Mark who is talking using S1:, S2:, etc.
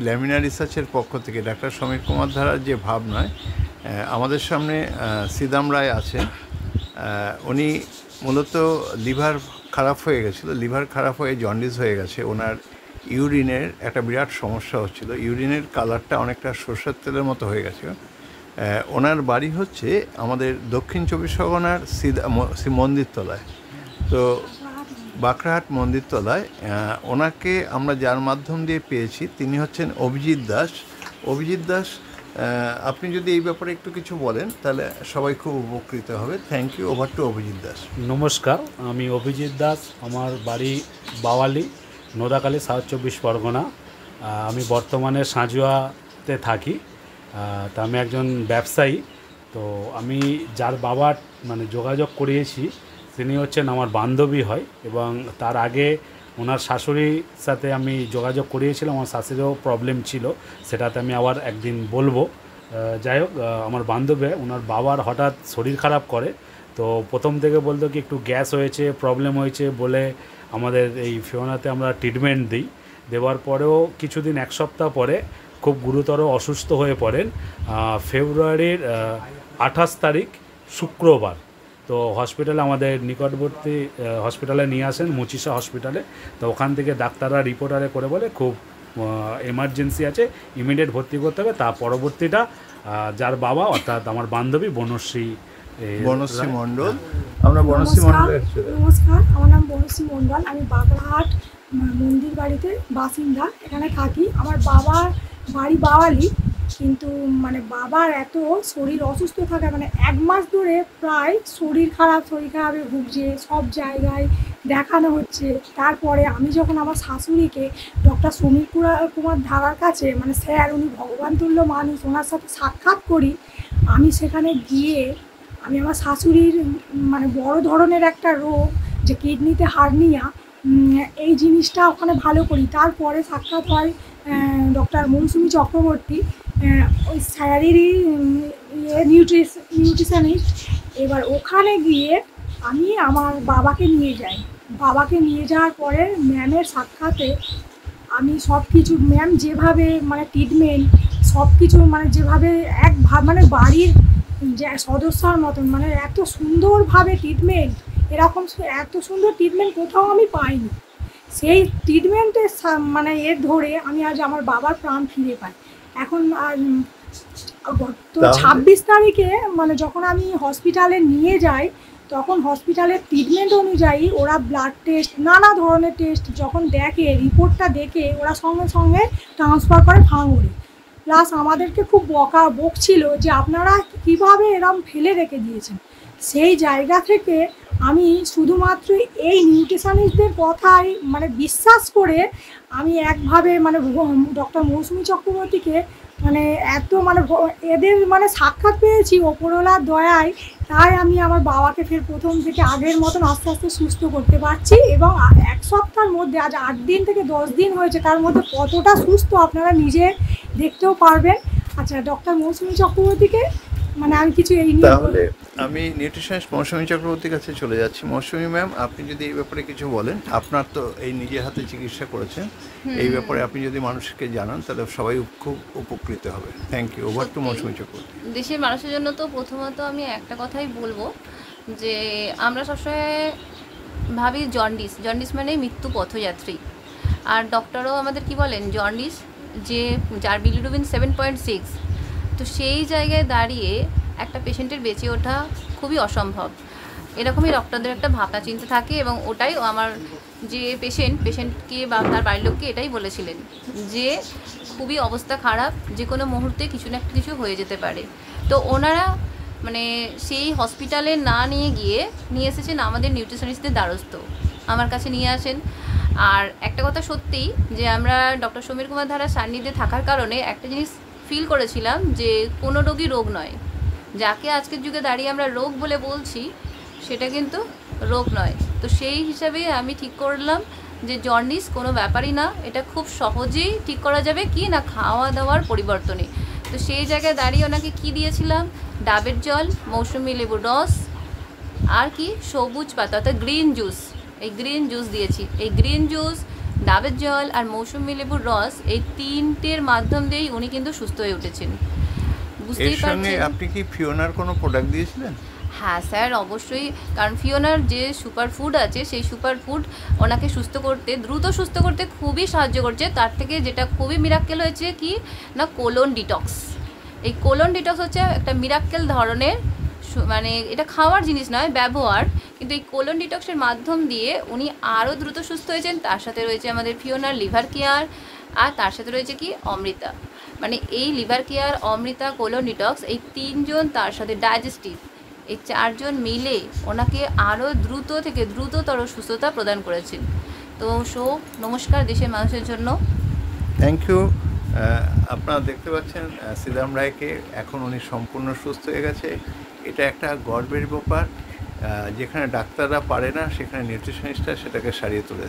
S1: Lamina রিসার্চের পক্ষ থেকে ডাক্তার সমীর কুমার ধারার যে ভাবনায় আমাদের সামনে সিদাম রায় আছেন। উনি মূলত লিভার খারাপ হয়ে গেছিলো, লিভার খারাপ হয়ে জন্ডিস হয়ে গেছে। ওনার ইউরিনের একটা বিরাট সমস্যা হচ্ছিলো, ইউরিনের কালারটা অনেকটা সরষের তেলের মতো হয়ে গেছিলো। ওনার বাড়ি হচ্ছে আমাদের দক্ষিণ চব্বিশ পরগনার মন্দিরতলায়, তো বাঁকড়াহাট মন্দিরতলায়। ওনাকে আমরা যার মাধ্যম দিয়ে পেয়েছি তিনি হচ্ছেন অভিজিৎ দাস। অভিজিৎ দাস, আপনি যদি এই ব্যাপারে একটু কিছু বলেন তাহলে সবাই খুব উপকৃত হবে। Thank you. Over to Abhijit Das.
S2: নমস্কার, আমি অভিজিৎ দাস। আমার বাড়ি বাওয়ালি, নোদাখালী, সাউথ চব্বিশ পরগনা। আমি বর্তমানে সাঁজুয়াতে থাকি। তা আমি একজন ব্যবসায়ী। তো আমি যার বাবার যোগাযোগ করিয়েছি তিনি হচ্ছেন আমার বান্ধবী হয়, এবং তার আগে ওনার শাশুড়ির সাথে আমি যোগাযোগ করিয়েছিলাম। আমার শাশুড়িরও প্রবলেম ছিল, সেটাতে আমি আবার একদিন বলবো। যাই হোক, আমার বান্ধবী, ওনার বাবার হঠাৎ শরীর খারাপ করে। তো প্রথম থেকে বলতো কি একটু গ্যাস হয়েছে, প্রবলেম হয়েছে বলে আমাদের এই ফিওনাতে আমরা ট্রিটমেন্ট দিই। দেওয়ার পরেও কিছুদিন, এক সপ্তাহ পরে খুব গুরুতর অসুস্থ হয়ে পড়েন। ফেব্রুয়ারির 28 তারিখ শুক্রবার। তো হসপিটালে, আমাদের নিকটবর্তী হসপিটালে নিয়ে আসেন, মুচিসা হসপিটালে। তো ওখান থেকে ডাক্তাররা রিপোর্টারে করে বলে খুব এমার্জেন্সি আছে, ইমিডিয়েট ভর্তি করতে হবে। তা পরবর্তীটা যার বাবা, অর্থাৎ আমার বান্ধবী বনশ্রী
S1: মণ্ডল। আমরা বনশ্রী মণ্ডল।
S3: নমস্কার, আমার নাম বনশ্রী মণ্ডল। আমি বাগড়াহাট মন্দির বাড়িতে বাসিন্দা, এখানে থাকি। আমার বাবার বাড়ি বাওয়ালি, কিন্তু বাবার এত শরীর অসুস্থ থাকে, 1 মাস ধরে প্রায় শরীর খারাপে ভুগছে, সব জায়গায় দেখানো হচ্ছে। তারপরে আমি যখন আমার শাশুড়িকে ডক্টর সমীর কুমার ধারার কাছে, স্যার, উনি ভগবান তুল্য মানুষ, ওনার সাথে সাক্ষাৎ করি। আমি সেখানে গিয়ে আমি আমার শাশুড়ির বড় ধরনের একটা রোগ, যে কিডনিতে হার্নিয়া, এই জিনিসটা ওখানে ভালো করি। তারপরে সাক্ষাৎ হয় ডক্টর মৌসুমী চক্রবর্তী, ওই স্যারেরই নিউট্রিশনিস্ট। এবার ওখানে গিয়ে আমি আমার বাবাকে নিয়ে যাই। বাবাকে নিয়ে যাওয়ার পরে ম্যামের সাক্ষাতে আমি সব কিছু, ম্যাম যেভাবে ট্রিটমেন্ট সব কিছু যেভাবে বাড়ির যে সদস্যর মতন এত সুন্দরভাবে ট্রিটমেন্ট, এরকম এত সুন্দর ট্রিটমেন্ট কোথাও আমি পাইনি। সেই ট্রিটমেন্টের এর ধরে আমি আজ আমার বাবার প্রাণ ফিরে পাই। এখন তো 26 তারিখে যখন আমি হসপিটালে নিয়ে যাই, তখন হসপিটালের ট্রিটমেন্ট অনুযায়ী ওরা ব্লাড টেস্ট, নানা ধরনের টেস্ট যখন দেখে, রিপোর্টটা দেখে ওরা সঙ্গে সঙ্গে ট্রান্সফার করে ভাঙড়ে। প্লাস আমাদেরকে খুব বকছিল যে আপনারা কীভাবে এরম ফেলে রেখে দিয়েছেন। সেই জায়গা থেকে আমি শুধুমাত্র এই নিউট্রিশনিস্টদের কথাই বিশ্বাস করে আমি একভাবে ডক্টর মৌসুমী চক্রবর্তীকে এত এদের সাক্ষাৎ পেয়েছি ওপরওয়ালার দয়ায়। তাই আমি আমার বাবাকে ফের প্রথম থেকে আগের মতন আস্তে আস্তে সুস্থ করতে পারছি, এবং 1 সপ্তাহের মধ্যে, আজ 8 দিন থেকে 10 দিন হয়েছে, তার মধ্যে কতটা সুস্থ আপনারা নিজে দেখতেও পারবেন। আচ্ছা, ডক্টর মৌসুমী চক্রবর্তীকে আমি কিছু এই নিয়ে,
S1: তাহলে আমি নিউট্রিশনিস্ট মৌসুমী চক্রবর্তীর কাছে চলে যাচ্ছি। মৌসুমী ম্যাম, আপনি যদি এই ব্যাপারে কিছু বলেন। আপনার তো এই নিজের হাতে চিকিৎসা করেছেন, এই ব্যাপারে আপনি যদি মানুষকে জানান তাহলে সবাই খুব উপকৃত হবে। Thank you. Over to Mousumi Chakraborty.
S4: দেশের মানুষের জন্য তো প্রথমত আমি একটা কথাই বলবো, যে আমরা সবসময় ভাবি জন্ডিস মানে মৃত্যু পথযাত্রী। আর ডক্টরও আমাদের কি বলেন, জন্ডিস যে যার বিলিরুবিন 7.6, তো সেই জায়গায় দাঁড়িয়ে একটা পেশেন্টের বেঁচে ওঠা খুবই অসম্ভব। এরকমই ডক্টরদের একটা ভাবনা চিন্তা থাকে, এবং ওটাই আমার যে পেশেন্টকে বা তার বাড়ির লোককে এটাই বলেছিলেন, যে খুবই অবস্থা খারাপ, যে কোনো মুহূর্তে কিছু না কিছু হয়ে যেতে পারে। তো ওনারা সেই হসপিটালে না নিয়ে এসেছেন আমাদের নিউট্রিশনিস্টদের দ্বারস্থ, আমার কাছে নিয়ে আসেন। আর একটা কথা সত্যিই, যে আমরা ডক্টর সমীর কুমার ধারার সান্নিধ্যে থাকার কারণে একটা জিনিস ফিল করেছিলাম, যে কোনো রোগই রোগ নয়। যাকে আজকের যুগে দাঁড়িয়ে আমরা রোগ বলে বলছি, সেটা কিন্তু রোগ নয়। তো সেই হিসাবে আমি ঠিক করলাম যে জন্ডিস কোনো ব্যাপারই না, এটা খুব সহজেই ঠিক করা যাবে, কি না খাওয়া দাওয়ার পরিবর্তনে। তো সেই জায়গায় দাঁড়িয়ে ওনাকে কী দিয়েছিলাম, ডাবের জল, মৌসুমি লেবুর রস, আর কি সবুজ পাতা অর্থাৎ গ্রিন জুস, এই গ্রিন জুস দিয়েছি। এই গ্রিন জুস ডাবের জল আর মৌসুমী লেবুর রস এই তিনটের মাধ্যম দিয়েই উনি কিন্তু সুস্থ হয়ে উঠেছেন।
S1: এর
S4: বুঝতেই
S1: সঙ্গে
S4: পারছেন।
S1: আপনি কি ফিওনার কোনো প্রোডাক্ট দিয়েছিলেন?
S4: হ্যাঁ স্যার, অবশ্যই, কারণ ফিওনার যে সুপার ফুড আছে সেই সুপার ফুড ওনাকে সুস্থ করতে, দ্রুত সুস্থ করতে খুবই সাহায্য করছে। তার থেকে যেটা খুবই মিরাক্কেল হয়েছে কি না, কোলন ডিটক্স। এই কোলন ডিটক্স হচ্ছে একটা মিরাক্কেল ধরনের, মানে এটা খাওয়ার জিনিস নয়, ব্যবহার। কিন্তু এই কোলন ডিটক্সের মাধ্যম দিয়ে উনি আরও দ্রুত সুস্থ হয়েছেন। তার সাথে রয়েছে আমাদের ফিওনার লিভার কেয়ার, আর তার সাথে রয়েছে কি অমৃতা। মানে এই liver care, Amrita, colon detox, এই তিনজন, তার সাথে ডাইজেস্টিভ, এই চারজন মিলে ওনাকে আরও দ্রুত থেকে দ্রুততর সুস্থতা প্রদান করেছেন। তো নমস্কার দেশের মানুষের জন্য।
S1: Thank you. আপনারা দেখতে পাচ্ছেন শ্রীরাম রায়কে, এখন উনি সম্পূর্ণ সুস্থ হয়ে গেছে। এটা একটা গর্বের ব্যাপার। যেখানে ডাক্তাররা পারে না সেখানে নিউট্রিশনিস্টরা সেটাকে সারিয়ে তোলে।